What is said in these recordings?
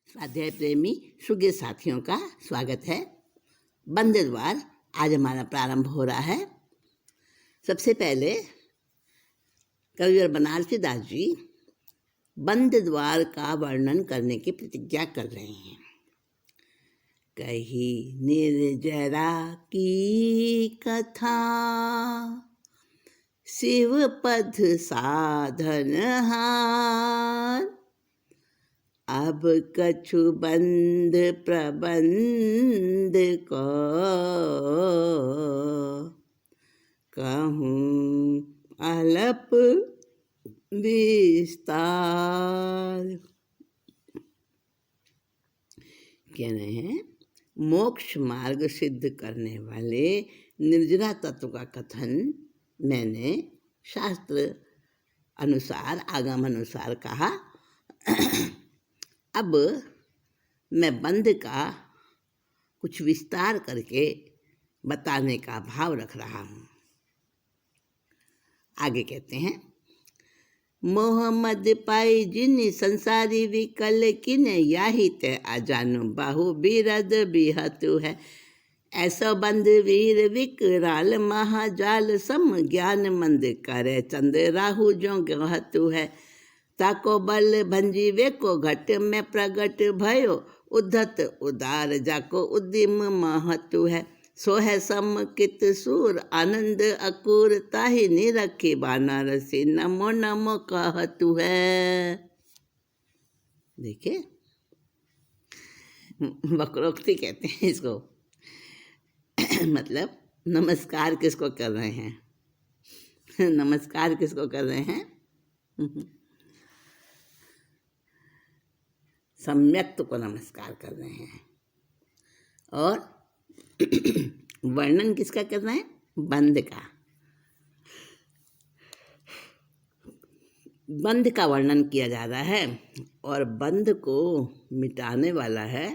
स्वाध्याय प्रेमी सुगे साथियों का स्वागत है। बंद द्वार आज हमारा प्रारंभ हो रहा है। सबसे पहले कविवर बनारसी दास जी बंद द्वार का वर्णन करने की प्रतिज्ञा कर रहे हैं। कही निर्जरा की कथा, शिव पद साधन हार, अब कछु बंध प्रबंध को कहूँ अलप विस्तार। कह रहे हैं मोक्ष मार्ग सिद्ध करने वाले निर्जरा तत्व का कथन मैंने शास्त्र अनुसार आगम अनुसार कहा। अब मैं बंध का कुछ विस्तार करके बताने का भाव रख रहा हूँ। आगे कहते हैं, मोहम्मद पाई जिन संसारी विकल किन, याही ते अजानु बाहु बिरद बिहतु है। ऐसो बंद वीर विकराल महाजाल, सम ज्ञान मंद करे चंद राहु जो गहतु है। ताको बल भंजीवे को घट में प्रगट भयो, उद्धत उदार जाको उद्यम महतु है। सो है समकित सूर आनंद अकूर, ताहि निरखी बानारसी नमो नमो कहतु है। देखिए वक्रोक्ति कहते हैं इसको। मतलब नमस्कार किसको कर रहे हैं? नमस्कार किसको कर रहे हैं? सम्यक्त को नमस्कार कर रहे हैं। और वर्णन किसका कर रहे हैं? बंध का। बंध का वर्णन किया जा रहा है और बंध को मिटाने वाला है,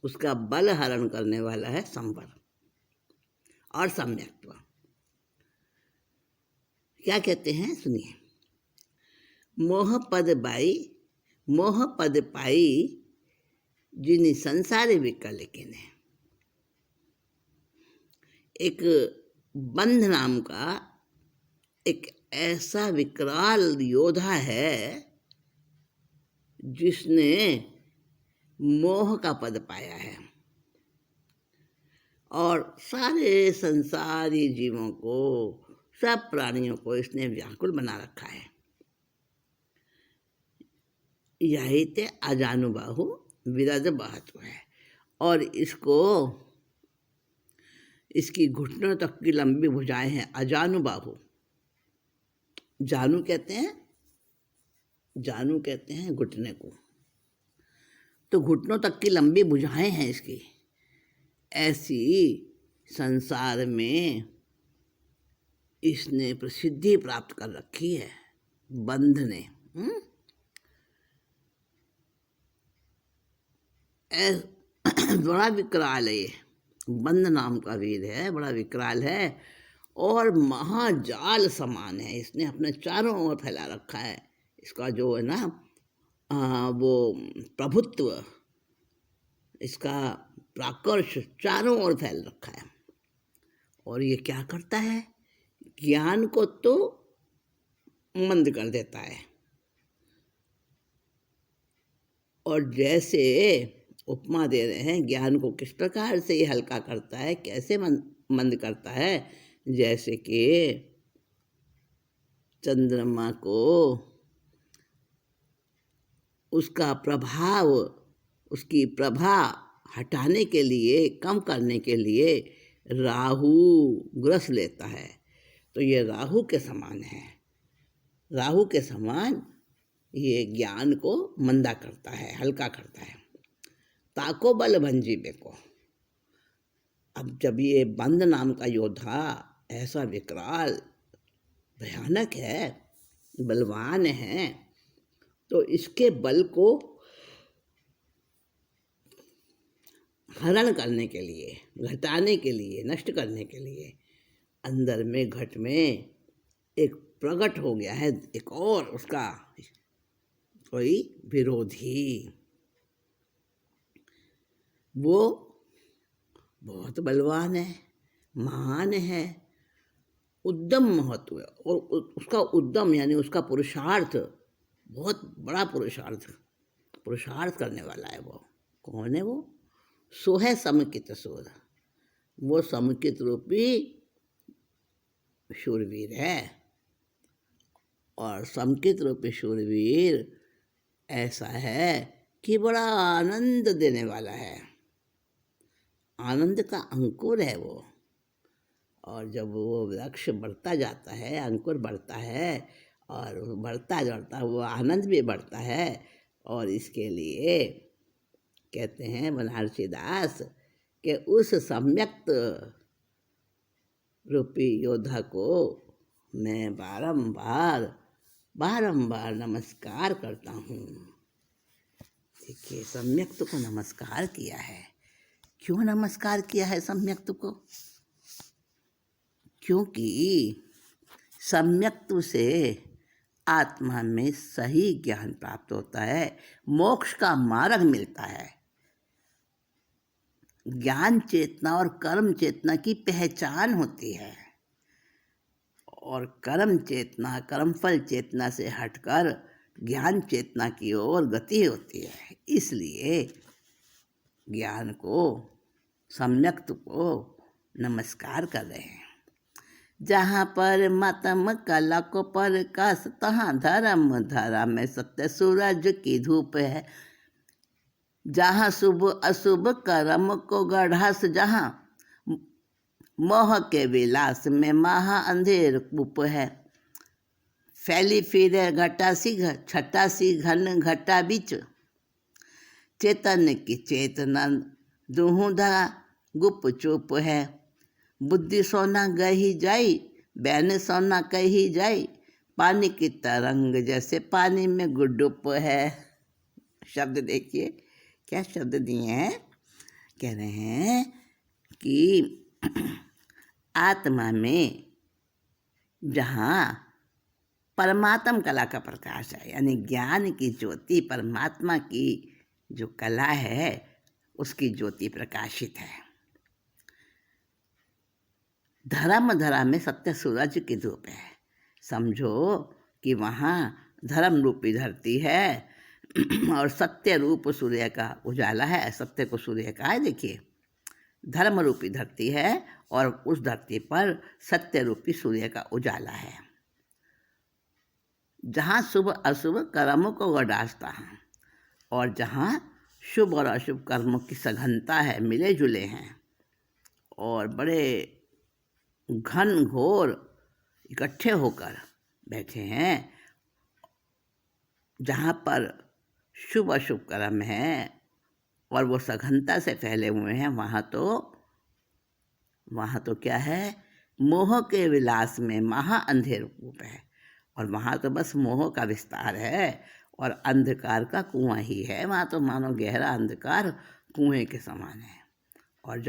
उसका बल हरण करने वाला है संवर और सम्यक्त्व। क्या कहते हैं सुनिए। मोह पद बाई, मोह पद पाई जिन संसार विकल किने। एक बंध नाम का एक ऐसा विकराल योद्धा है जिसने मोह का पद पाया है और सारे संसारी जीवों को, सब प्राणियों को इसने व्याकुल बना रखा है। यही ते अजानुबाहु विरज बहतु है। और इसको, इसकी घुटनों तक की लंबी भुजाएं हैं। अजानुबाहु, जानू कहते हैं, जानू कहते हैं घुटने को, तो घुटनों तक की लंबी भुजाएं हैं इसकी। ऐसी संसार में इसने प्रसिद्धि प्राप्त कर रखी है बंध ने। बड़ा विकराल है ये। बंध नाम का वीर है, बड़ा विकराल है और महाजाल समान है। इसने अपने चारों ओर फैला रखा है। इसका जो है ना वो प्रभुत्व, इसका प्राकर्ष चारों ओर फैल रखा है। और ये क्या करता है? ज्ञान को तो मंद कर देता है और जैसे उपमा दे रहे हैं ज्ञान को किस प्रकार से ये हल्का करता है, कैसे मंद करता है। जैसे कि चंद्रमा को उसका प्रभाव, उसकी प्रभा हटाने के लिए, कम करने के लिए राहु ग्रस लेता है, तो ये राहु के समान है। राहु के समान ये ज्ञान को मंदा करता है, हल्का करता है। ताको बल भंजीबे को। अब जब ये बंध नाम का योद्धा ऐसा विकराल भयानक है, बलवान है, तो इसके बल को हरण करने के लिए, घटाने के लिए, नष्ट करने के लिए अंदर में घट में एक प्रकट हो गया है एक और उसका कोई विरोधी। वो बहुत बलवान है, महान है, उद्यम महत्व है। और उसका उद्यम यानी उसका पुरुषार्थ बहुत बड़ा पुरुषार्थ करने वाला है। वो कौन है? वो सो है समुचित सूर, वो समुचित रूपी शूरवीर है। और समुचित रूपी शूरवीर ऐसा है कि बड़ा आनंद देने वाला है, आनंद का अंकुर है वो। और जब वो वृक्ष बढ़ता जाता है, अंकुर बढ़ता है और बढ़ता जाता वो आनंद भी बढ़ता है। और इसके लिए कहते हैं बनारसी दास कि उस सम्यक रूपी योद्धा को मैं बारंबार नमस्कार करता हूँ। देखिए, सम्यक्त को नमस्कार किया है। क्यों नमस्कार किया है सम्यक्त को? क्योंकि सम्यक्त से आत्मा में सही ज्ञान प्राप्त होता है, मोक्ष का मार्ग मिलता है। ज्ञान चेतना और कर्म चेतना की पहचान होती है। और कर्म चेतना, कर्मफल चेतना से हटकर ज्ञान चेतना की ओर गति होती है। इसलिए ज्ञान को, सम्यक्त को नमस्कार कर रहे हैं। जहाँ पर मतम कला को प्रकाश, तहाँ धर्म धरा में सत्य सूरज की धूप है। जहाँ शुभ अशुभ कर्म को गढ़ास, जहाँ मोह के विलास में महा अंधेर कूप है। फैली फिरे घटा सी छटा सी घन घटा बीच, चेतन की चेतना दुहुधा गुप चुप है। बुद्धि सोना गही जाई, बैन सोना कही जाई, पानी की तरंग जैसे पानी में गुड्डुप है। शब्द देखिए क्या शब्द दिए हैं। कह रहे हैं कि आत्मा में जहाँ परमात्म कला का प्रकाश है, यानी ज्ञान की ज्योति, परमात्मा की जो कला है उसकी ज्योति प्रकाशित है। धर्म धरा में सत्य सूरज की धूप है। समझो कि वहाँ धर्म रूपी धरती है और सत्य रूप सूर्य का उजाला है। सत्य को सूर्य का है, देखिए धर्म रूपी धरती है और उस धरती पर सत्य रूपी सूर्य का उजाला है। जहाँ शुभ अशुभ कर्मों को गढ़ासता है और जहाँ शुभ और अशुभ कर्मों की सघनता है, मिले जुले हैं और बड़े घन घोर इकट्ठे होकर बैठे हैं। जहाँ पर शुभ अशुभ कर्म है और वो सघनता से फैले हुए हैं, वहाँ तो क्या है? मोह के विलास में महा अंधेर कूप है। और वहाँ तो बस मोह का विस्तार है और अंधकार का कुआं ही है। वहाँ तो मानो गहरा अंधकार कुएं के समान है। और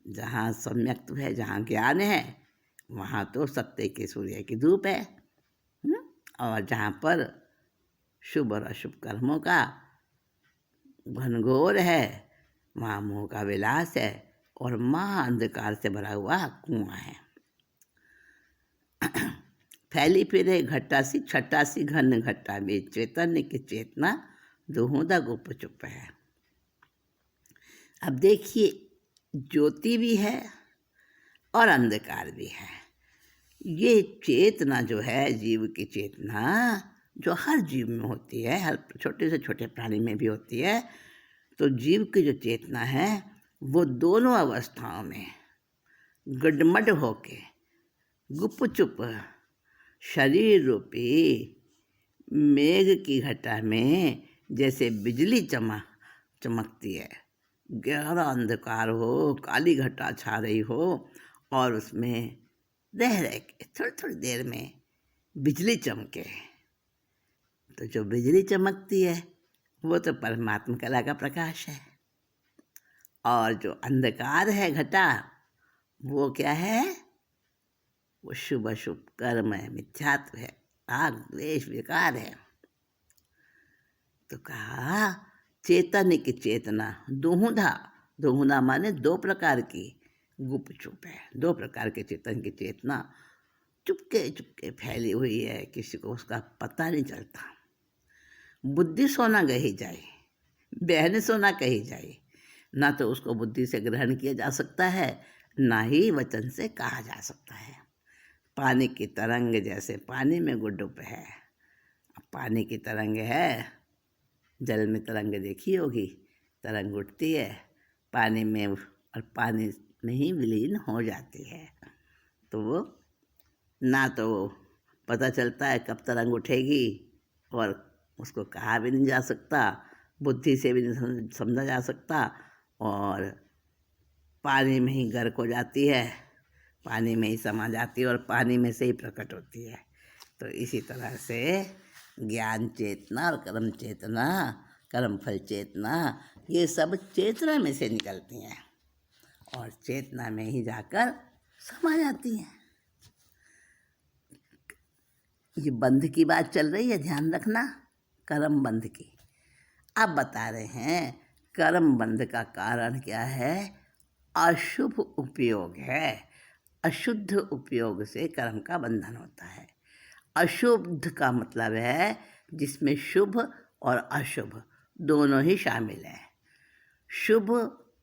जहाँ सम्यक्त है, जहाँ ज्ञान है, वहाँ तो सत्य के सूर्य की धूप है। और जहाँ पर शुभ और अशुभ कर्मों का घनघोर है, वहाँ मोह का विलास है और महा अंधकार से भरा हुआ कुआं है। फैली फिरे घटा सी छटा सी घन घटा में, चैतन्य की चेतना दुहुदा गुप चुप है। अब देखिए, ज्योति भी है और अंधकार भी है। ये चेतना जो है, जीव की चेतना जो हर जीव में होती है, हर छोटे से छोटे प्राणी में भी होती है, तो जीव की जो चेतना है वो दोनों अवस्थाओं में गडमड होके गुप चुप शरीर रूपी मेघ की घटा में जैसे बिजली चमकती है। गहरा अंधकार हो, काली घटा छा रही हो और उसमें रह के थोड़ी थोड़ी देर में बिजली चमके, तो जो बिजली चमकती है वो तो परमात्मा कला का प्रकाश है। और जो अंधकार है घटा, वो क्या है? वो शुभ अशुभ कर्म है, मिथ्यात्व है, राग द्वेष विकार है। तो कहा चेतन की चेतना दुहुधा, दुहुधा माने दो प्रकार की, गुप चुप है। दो प्रकार के चेतन की चेतना चुपके चुपके फैली हुई है, किसी को उसका पता नहीं चलता। बुद्धि सोना गही जाए, बहन सोना कही जाए, ना तो उसको बुद्धि से ग्रहण किया जा सकता है, ना ही वचन से कहा जा सकता है। पानी की तरंग जैसे पानी में गुड्डुप है। पानी की तरंग है, जल में तरंग देखी होगी, तरंग उठती है पानी में और पानी में ही विलीन हो जाती है। तो वो ना तो पता चलता है कब तरंग उठेगी, और उसको कहा भी नहीं जा सकता, बुद्धि से भी नहीं समझा जा सकता, और पानी में ही गर्क हो जाती है, पानी में ही समा जाती है और पानी में से ही प्रकट होती है। तो इसी तरह से ज्ञान चेतना और कर्म चेतना, कर्म फल चेतना, ये सब चेतना में से निकलती हैं और चेतना में ही जाकर समा जाती हैं। ये बंध की बात चल रही है, ध्यान रखना, कर्म बंध की। अब बता रहे हैं कर्म बंध का कारण क्या है? अशुभ उपयोग है। अशुद्ध उपयोग से कर्म का बंधन होता है। अशुद्ध का मतलब है जिसमें शुभ और अशुभ दोनों ही शामिल हैं। शुभ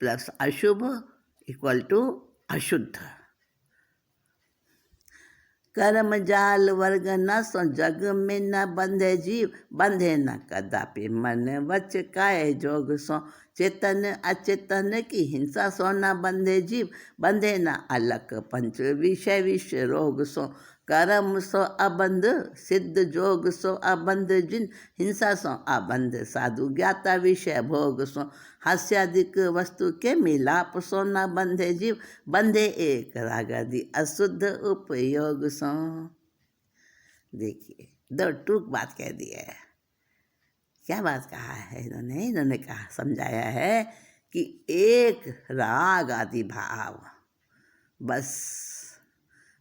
प्लस अशुभ इक्वल टू अशुद्ध। कर्म जाल वर्ग न सो जग में न बंधे जीव, बंधे न कदापि मन वच काय जोग सो, चेतन अचेतन की हिंसा सो न बंधे जीव, बंधे न अलक पंच विषय विष रोग सो, कर्म सो अबंध सिद्ध जोग सो अबंध जिन, हिंसा सो अबंध साधु ज्ञाता विषय भोग सो, हास्यादिक वस्तु के मिलाप सो न बंधे जीव, बंधे एक रागादि अशुद्ध उपयोग सो। देखिए दो टूक बात कह दी है। क्या बात कहा है इन्होंने कहा, समझाया है कि एक राग आदि भाव, बस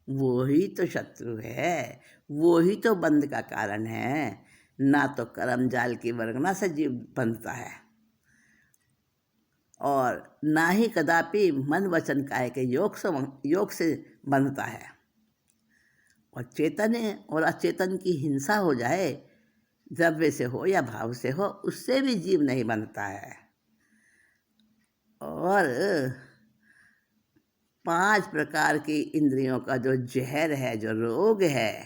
वो ही तो शत्रु है, वो ही तो बंध का कारण है। ना तो कर्म जाल की वर्गना से जीव बंधता है, और ना ही कदापि मन वचन काय के योग से बंधता है। और चेतन और अचेतन की हिंसा हो जाए, द्रव्य से हो या भाव से हो, उससे भी जीव नहीं बंधता है। और 5 प्रकार की इंद्रियों का जो जहर है, जो रोग है,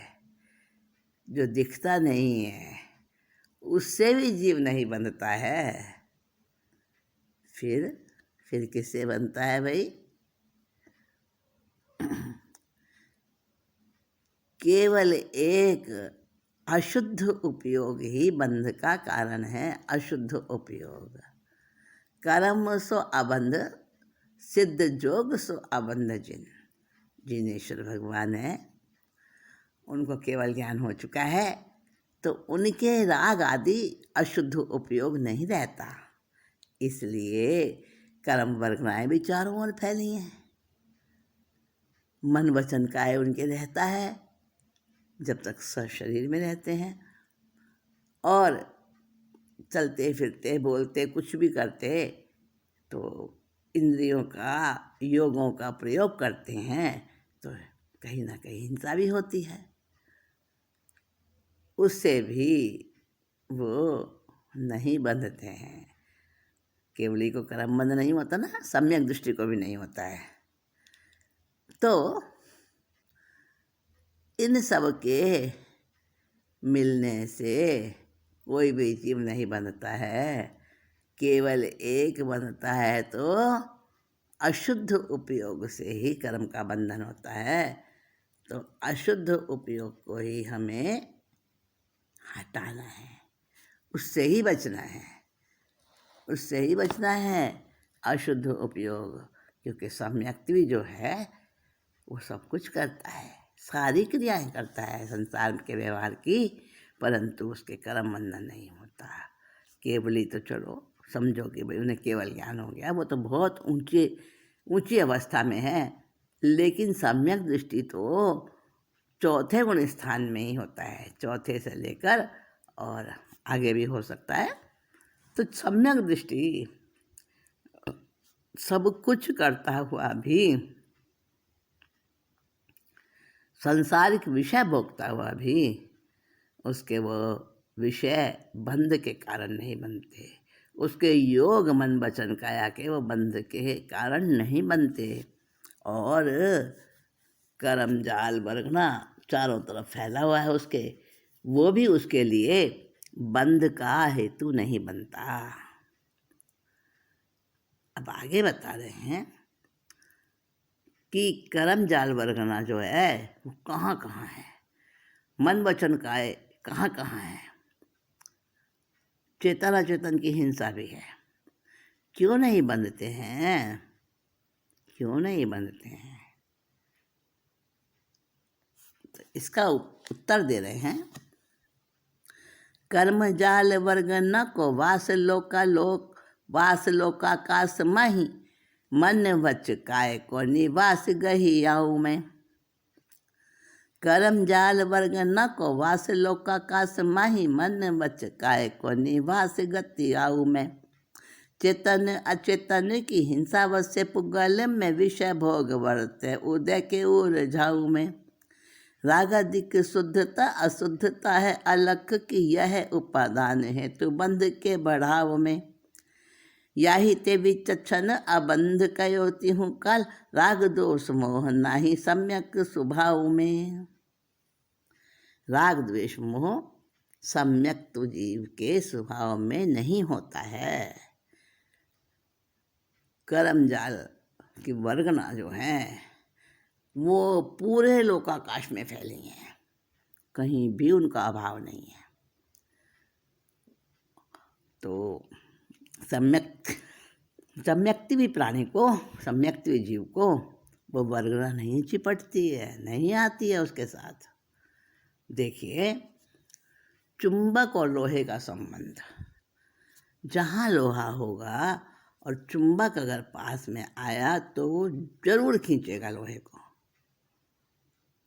जो दिखता नहीं है, उससे भी जीव नहीं बंधता है। फिर किससे बनता है भाई? केवल एक अशुद्ध उपयोग ही बंध का कारण है। अशुद्ध उपयोग। कर्म सो अबंध सिद्ध जोग सो अबंध जिन। जिनेश्वर भगवान है, उनको केवल ज्ञान हो चुका है, तो उनके राग आदि अशुद्ध उपयोग नहीं रहता। इसलिए कर्म वर्गनाएँ भी चारों ओर फैली हैं। मन वचन काय उनके रहता है जब तक शरीर में रहते हैं, और चलते फिरते बोलते कुछ भी करते तो इंद्रियों का योगों का प्रयोग करते हैं, तो कहीं ना कहीं हिंसा भी होती है। उससे भी वो नहीं बंधते हैं। केवली को कर्म बंध नहीं होता ना, सम्यक दृष्टि को भी नहीं होता है। तो इन सब के मिलने से कोई भी जीव नहीं बंधता है, केवल एक बंधता है, तो अशुद्ध उपयोग से ही कर्म का बंधन होता है। तो अशुद्ध उपयोग को ही हमें हटाना है, उससे ही बचना है, उससे ही बचना है, अशुद्ध उपयोग। क्योंकि सम्यक्ति जो है वो सब कुछ करता है, सारी क्रियाएं करता है संसार के व्यवहार की, परंतु उसके कर्म बंधन नहीं होता। केवली तो चलो समझो कि भाई उन्हें केवल ज्ञान हो गया, वो तो बहुत ऊंची अवस्था में है, लेकिन सम्यक दृष्टि तो चौथे गुण स्थान में ही होता है। चौथे से लेकर और आगे भी हो सकता है, तो सम्यक दृष्टि सब कुछ करता हुआ भी, सांसारिक विषय भोगता हुआ भी, उसके वो विषय बंध के कारण नहीं बनते, उसके योग मन वचन काया के वो बंध के कारण नहीं बनते। और कर्म जाल बरगना चारों तरफ फैला हुआ है उसके, वो भी उसके लिए बंध का हेतु नहीं बनता। अब आगे बता रहे हैं कि कर्म जाल बरगना जो है वो कहाँ कहाँ है, मन वचन काय कहाँ कहाँ है, चेतन अचेतन की हिंसा भी है। क्यों नहीं बंधते हैं, क्यों नहीं बंधते हैं? तो इसका उत्तर दे रहे हैं, कर्म जाल वर्ग न को वास लोका लोक, वास लोकाकाश माही, मन वच काय को निवास गही आऊ मैं। कर्म जाल वर्ग न को वास लोकाकाश माही, मन वच काय को निवास गति आऊ मैं। चेतन अचेतन की हिंसा वश्य पुगल में, विषय भोग वर्त उदय के उलझाऊ में। रागादिक शुद्धता अशुद्धता है अलख की, यह उपादान है तु बंध के बढ़ाव में। याही ते विचक्षण अबंध कयोति हूँ काल, राग दोष मोह नाही सम्यक स्वभाव में। राग द्वेष मोह सम्यक तो जीव के स्वभाव में नहीं होता है। कर्म जाल की वर्गना जो है वो पूरे लोकाकाश में फैली हैं, कहीं भी उनका अभाव नहीं है। तो सम्यक्ति प्राणी को, सम्यक्ति जीव को वो वर्गना नहीं चिपटती है, नहीं आती है उसके साथ। देखिए, चुंबक और लोहे का संबंध, जहाँ लोहा होगा और चुंबक अगर पास में आया तो वो जरूर खींचेगा लोहे को।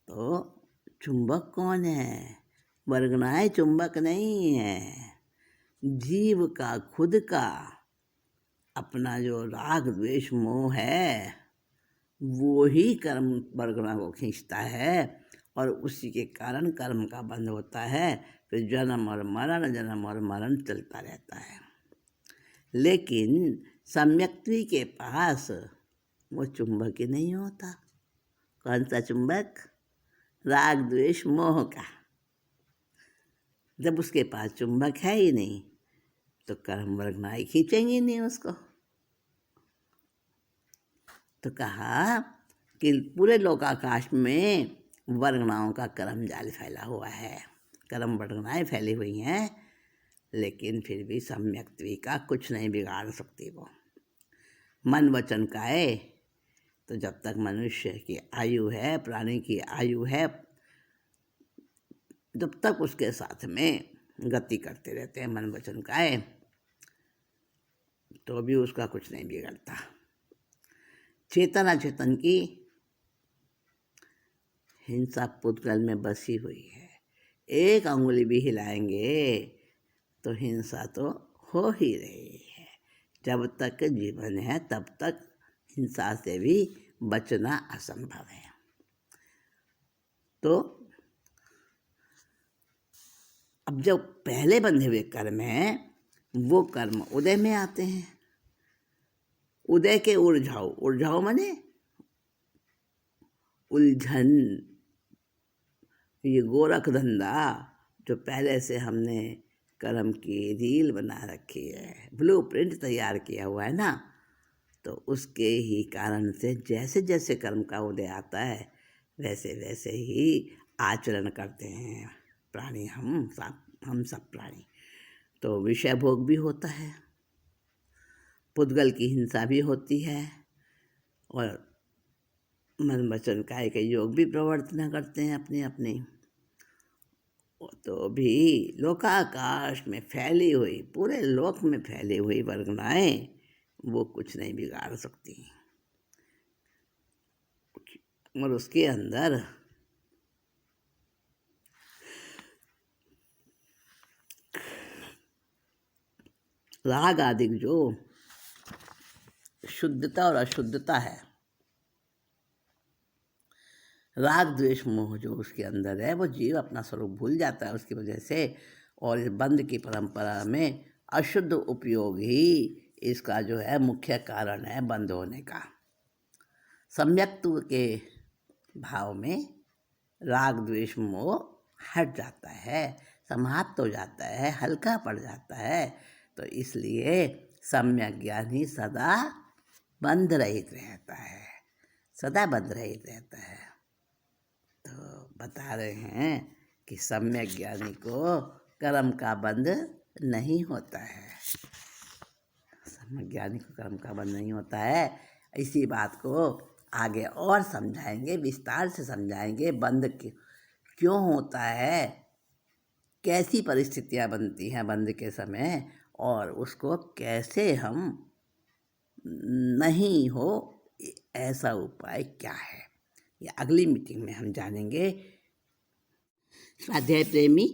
तो चुंबक कौन है? वर्गनाएं चुंबक नहीं है। जीव का खुद का अपना जो राग द्वेष मोह है वो ही कर्म वर्गना को खींचता है, और उसी के कारण कर्म का बंध होता है। फिर जन्म और मरण चलता रहता है। लेकिन सम्यक्ति के पास वो चुंबक ही नहीं होता। कौन सा चुंबक? राग द्वेष मोह का। जब उसके पास चुंबक है ही नहीं तो कर्म वर्गनाएं खींचेंगी नहीं उसको। तो कहा कि पूरे लोकाकाश में वर्गनाओं का कर्म जाल फैला हुआ है, कर्म वर्गनाएं फैली हुई हैं, लेकिन फिर भी सम्यक्ति का कुछ नहीं बिगाड़ सकती वो। मन वचन काए, तो जब तक मनुष्य की आयु है, प्राणी की आयु है, जब तक उसके साथ में गति करते रहते हैं मन वचन काए, तो भी उसका कुछ नहीं बिगड़ता। चेतन अचेतन की हिंसा पुद्गल में बसी हुई है। एक अंगुली भी हिलाएंगे तो हिंसा तो हो ही रही है। जब तक जीवन है तब तक हिंसा से भी बचना असंभव है। तो अब जो पहले बंधे हुए कर्म हैं वो कर्म उदय में आते हैं। उदय के उलझाओ, उलझाओ माने उलझन। ये गोरख धंधा जो पहले से हमने कर्म की रील बना रखी है, ब्लूप्रिंट तैयार किया हुआ है ना, तो उसके ही कारण से जैसे जैसे कर्म का उदय आता है वैसे वैसे ही आचरण करते हैं प्राणी, हम सब प्राणी। तो विषय भोग भी होता है, पुद्गल की हिंसा भी होती है, और मन वचन काय के योग भी प्रवर्तना करते हैं अपनी अपनी। तो भी लोकाकाश में फैली हुई, पूरे लोक में फैली हुई वर्गनाएं वो कुछ नहीं बिगाड़ सकती। और उसके अंदर राग आदि जो शुद्धता और अशुद्धता है, राग द्वेष मोह जो उसके अंदर है, वो जीव अपना स्वरूप भूल जाता है उसकी वजह से। और इस बंध की परंपरा में अशुद्ध उपयोग ही इसका जो है मुख्य कारण है बंद होने का। सम्यक्त्व के भाव में राग द्वेष मोह हट जाता है, समाप्त हो जाता है, हल्का पड़ जाता है। तो इसलिए सम्यक ज्ञानी सदा बंध रहित रहता है, सदा बंध रहित रहता है। तो बता रहे हैं कि सम्यक ज्ञानी को कर्म का बंध नहीं होता है, सम्यक ज्ञानी को कर्म का बंध नहीं होता है। इसी बात को आगे और समझाएंगे, विस्तार से समझाएंगे। बंध क्यों होता है, कैसी परिस्थितियाँ बनती हैं बंध के समय, और उसको कैसे हम नहीं हो ऐसा उपाय क्या है, ये अगली मीटिंग में हम जानेंगे। स्वाध्याय प्रेमी